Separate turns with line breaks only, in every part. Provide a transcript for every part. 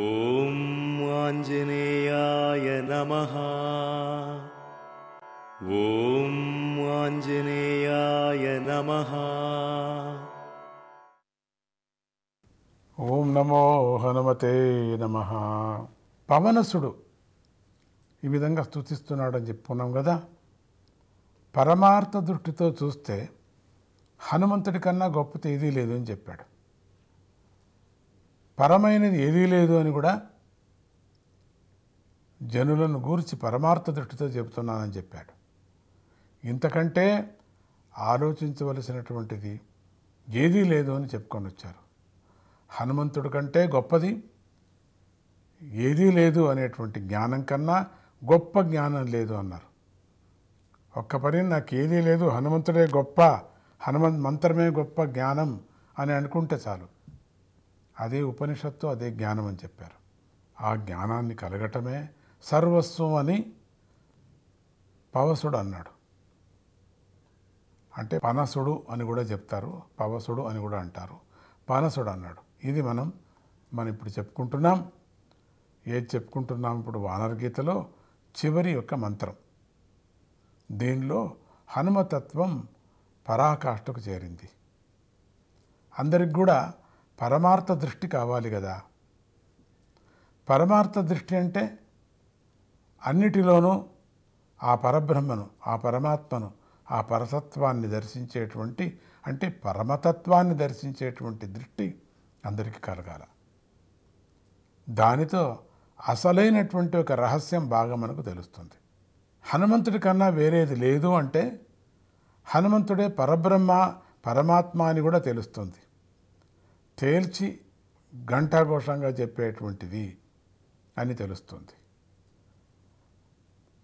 ఓం ఆంజనేయాయ నమః. ఓం ఆంజనేయాయ నమః.
ఓం నమో హనుమతే నమః. పవనసుడు ఈ విధంగా స్తుతిస్తున్నాడని చెప్పుకున్నాం కదా. పరమార్థ దృష్టితో చూస్తే హనుమంతుడి కన్నా గొప్పది ఏదీ లేదు అని చెప్పాడు. పరమైనది ఏదీ లేదు అని కూడా జనులను గూర్చి పరమార్థ దృష్టితో చెబుతున్నానని చెప్పాడు. ఇంతకంటే ఆలోచించవలసినటువంటిది ఏదీ లేదు అని చెప్పుకొని వచ్చారు. హనుమంతుడి కంటే గొప్పది ఏదీ లేదు అనేటువంటి జ్ఞానం కన్నా గొప్ప జ్ఞానం లేదు అన్నారు. ఒక్క పని నాకు ఏదీ లేదు, హనుమంతుడే గొప్ప, హనుమంత్ మంత్రమే గొప్ప జ్ఞానం అని అనుకుంటే చాలు. అదే ఉపనిషత్తు, అదే జ్ఞానం అని చెప్పారు. ఆ జ్ఞానాన్ని కలగటమే సర్వస్వం అని పవసుడు అన్నాడు. అంటే పనసుడు అని కూడా చెప్తారు, పవసుడు అని కూడా అంటారు. పనసుడు అన్నాడు. ఇది మనం ఇప్పుడు చెప్పుకుంటున్నాం. ఏది చెప్పుకుంటున్నాం ఇప్పుడు? వానరగీతలో చివరి యొక్క మంత్రం. దీనిలో హనుమతత్వం పరాకాష్ఠకు చేరింది. అందరికి కూడా పరమార్థ దృష్టి కావాలి కదా. పరమార్థ దృష్టి అంటే అన్నిటిలోనూ ఆ పరబ్రహ్మను, ఆ పరమాత్మను, ఆ పరతత్వాన్ని దర్శించేటువంటి, అంటే పరమతత్వాన్ని దర్శించేటువంటి దృష్టి అందరికీ కలగాల. దానితో అసలైనటువంటి ఒక రహస్యం బాగా మనకు తెలుస్తుంది. హనుమంతుడి కన్నా వేరేది లేదు అంటే హనుమంతుడే పరబ్రహ్మ, పరమాత్మ అని కూడా తెలుస్తుంది. తేల్చి ఘంటాఘోషంగా చెప్పేటువంటిది అని తెలుస్తుంది.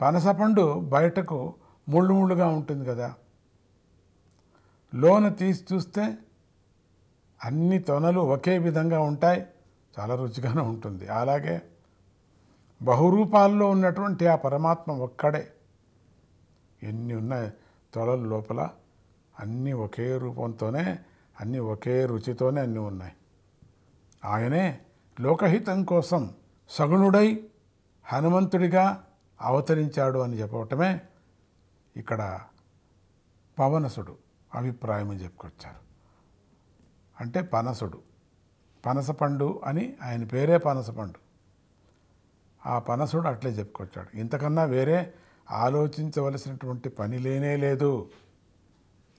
పనసపండు బయటకు ముళ్ళు ముళ్ళుగా ఉంటుంది కదా, లోన తీసి చూస్తే అన్ని తొనలు ఒకే విధంగా ఉంటాయి, చాలా రుచిగానే ఉంటుంది. అలాగే బహురూపాల్లో ఉన్నటువంటి ఆ పరమాత్మ ఒక్కడే. ఎన్ని ఉన్నాయి తొలలు లోపల, అన్నీ ఒకే రూపంతోనే, అన్నీ ఒకే రుచితోనే అన్నీ ఉన్నాయి. ఆయనే లోకహితం కోసం సగుణుడై హనుమంతుడిగా అవతరించాడు అని చెప్పటమే ఇక్కడ పవనసుడు అభిప్రాయం అని చెప్పుకొచ్చారు. అంటే పనసుడు, పనసపండు అని ఆయన పేరే పనసపండు. ఆ పనసుడు అట్లే చెప్పుకొచ్చాడు. ఇంతకన్నా వేరే ఆలోచించవలసినటువంటి పని లేనే లేదు.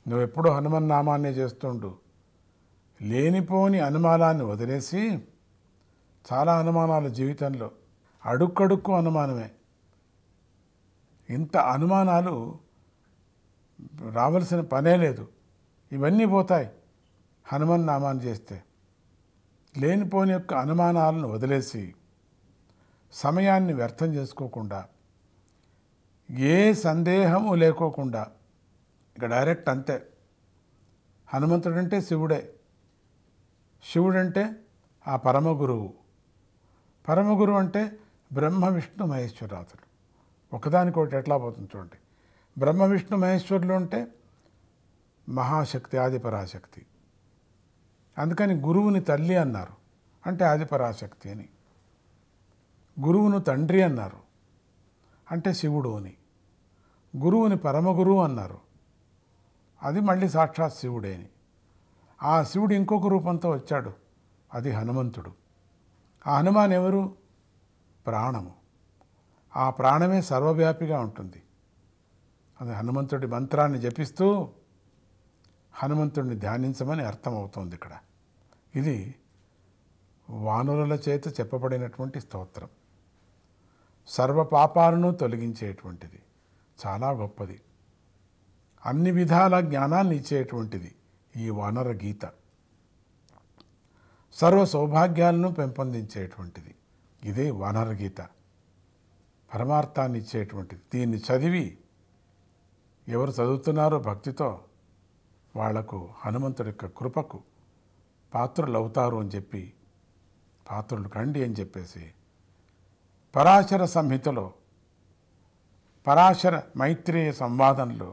నువ్వెప్పుడు హనుమన్ నామాన్నే చేస్తుండు. లేనిపోని అనుమానాన్ని వదిలేసి, చాలా అనుమానాలు జీవితంలో, అడుక్కడుక్కు అనుమానమే. ఇంత అనుమానాలు రావాల్సిన పనే లేదు. ఇవన్నీ పోతాయి హనుమన్ నామాన్ని చేస్తే. లేనిపోని యొక్క అనుమానాలను వదిలేసి సమయాన్ని వ్యర్థం చేసుకోకుండా, ఏ సందేహము లేకోకుండా, ఇక డైరెక్ట్ అంతే. హనుమంతుడంటే శివుడే, శివుడంటే ఆ పరమగురువు, పరమగురువు అంటే బ్రహ్మ విష్ణు మహేశ్వరాదులు. ఒకదానికొకటి ఎట్లా పోతుంది చూడండి. బ్రహ్మ విష్ణు మహేశ్వరులు అంటే మహాశక్తి, ఆదిపరాశక్తి. అందుకని గురువుని తల్లి అన్నారు, అంటే ఆదిపరాశక్తి అని. గురువును తండ్రి అన్నారు, అంటే శివుడు అని. గురువుని పరమగురువు అన్నారు, అది మళ్ళీ సాక్షాత్ శివుడే అని. ఆ శివుడు ఇంకొక రూపంతో వచ్చాడు, అది హనుమంతుడు. ఆ హనుమాన్ ఎవరు? ప్రాణము. ఆ ప్రాణమే సర్వవ్యాపిగా ఉంటుంది. అది హనుమంతుడి మంత్రాన్ని జపిస్తూ హనుమంతుడిని ధ్యానించమని అర్థమవుతోంది ఇక్కడ. ఇది వానరుల చేత చెప్పబడినటువంటి స్తోత్రం. సర్వ పాపాలను తొలగించేటువంటిది, చాలా గొప్పది. అన్ని విధాల జ్ఞానాన్ని ఇచ్చేటువంటిది ఈ వానర గీత. సర్వ సౌభాగ్యాలను పెంపొందించేటువంటిది ఇదే వానర గీత. పరమార్థాన్ని ఇచ్చేటువంటిది. దీన్ని చదివి ఎవరు చదువుతున్నారో భక్తితో వాళ్లకు హనుమంతుడి యొక్క కృపకు పాత్రులు అవుతారు అని చెప్పి, పాత్రులు కండి అని చెప్పేసి పరాశర సంహితలో, పరాశర మైత్రేయ సంవాదంలో,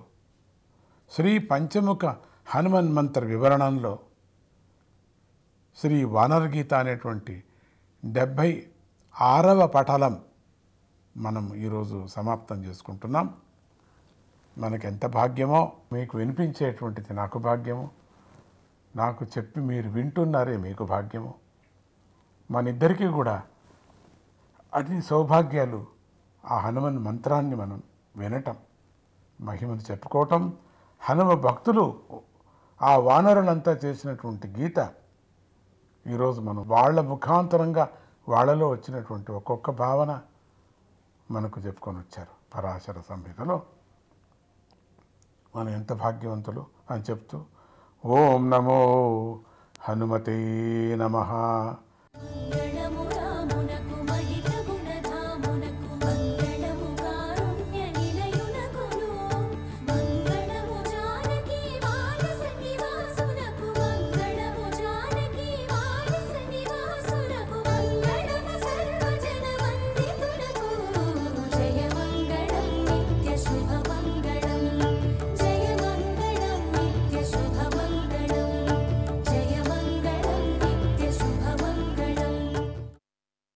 శ్రీ పంచముఖ హనుమన్ మంత్ర వివరణంలో శ్రీ వానరగీత అనేటువంటి 76వ పఠలం మనం ఈరోజు సమాప్తం చేసుకుంటున్నాం. మనకెంత భాగ్యమో, మీకు వినిపించేటువంటిది నాకు భాగ్యము, నాకు చెప్పి మీరు వింటున్నారే మీకు భాగ్యము. మన ఇద్దరికీ కూడా అన్ని సౌభాగ్యాలు ఆ హనుమన్ మంత్రాన్ని మనం వినటం, మహిమను చెప్పుకోవటం, హనుమ భక్తులు ఆ వానరులంతా చేసినటువంటి గీత ఈరోజు మనం వాళ్ళ ముఖాంతరంగా వాళ్ళలో వచ్చినటువంటి ఒక్కొక్క భావన మనకు చెప్పుకొని వచ్చారు. పరాశర సంహితలో మనం ఎంత భాగ్యవంతులు అని చెప్తూ ఓం నమో హనుమతే నమః.